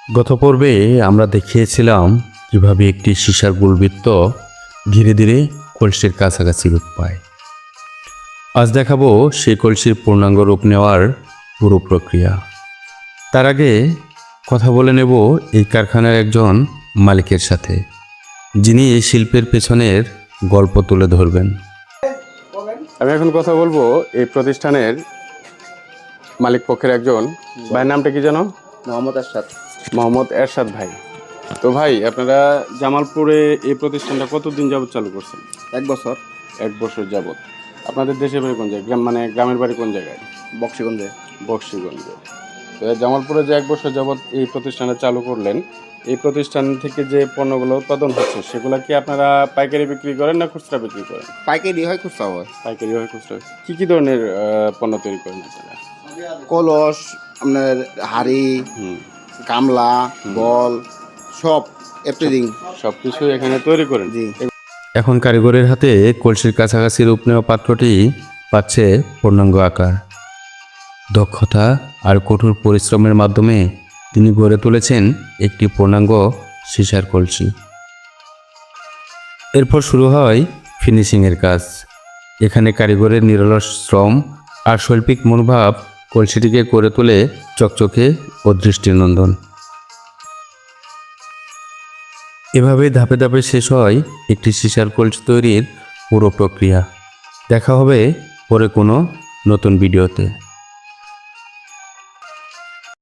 গত পর্বে আমরা দেখিয়েছিলাম কিভাবে একটি সীসার গোলবৃত্ত ধীরে ধীরে কলসির কাছাকাছি রূপ পায়। আজ দেখাবো সেই কলসির পূর্ণাঙ্গ রূপ নেওয়ার পুরো প্রক্রিয়া। তার আগে কথা বলে নেব এই কারখানার একজন মালিকের সাথে, যিনি এই শিল্পের পেছনের গল্প তুলে ধরবেন। আমি এখন কথা বলবো এই প্রতিষ্ঠানের মালিক পক্ষের একজন ভাইয়ের নামটা কি জানো? মোহাম্মদ এরশাদ ভাই। তো ভাই, আপনারা জামালপুরে এই প্রতিষ্ঠানটা কতদিন যাবত চালু করছেন? 1 বছর। 1 বছর যাবত। আপনাদের দেশের বাড়ি কোন জায়গায়, গ্রামের বাড়ি কোন জায়গায়? বক্সিগঞ্জে। বক্সিগঞ্জে। তো জামালপুরে যে 1 বছর যাবত এই প্রতিষ্ঠানটা চালু করলেন, এই প্রতিষ্ঠান থেকে যে পণ্যগুলো উৎপাদন হচ্ছে সেগুলো কি আপনারা পাইকারি বিক্রি করেন না খুচরা বিক্রি করেন? পাইকারি হয়, খুচরা হয়। পাইকারি হয়, খুচরা। কি ধরনের পণ্য তৈরি করেন আপনারা? কলস, আপনার হাড়ি, গামলা, বল, সব এভরিথিং সব কিছুই এখানে তৈরি করেন। জি। এখন কারিগরের হাতে কলসির কাছাকাছি রূপ নেওয়া পাত্রটি পাচ্ছে পূর্ণাঙ্গ আকার। দক্ষতা আর কঠোর পরিশ্রমের মাধ্যমে তিনি গড়ে তুলেছেন একটি পূর্ণাঙ্গ সীসার কলসি। এরপর শুরু হয় ফিনিশিংয়ের কাজ। এখানে কারিগরের নিরলস শ্রম আর শৈল্পিক মনোভাব কলসিটিকে করে তোলে চকচকে ও দৃষ্টিনন্দন। এভাবে ধাপে ধাপে শেষ হয় একটি সীসার কলসি তৈরির পুরো প্রক্রিয়া। দেখা হবে পরে কোনো নতুন ভিডিওতে।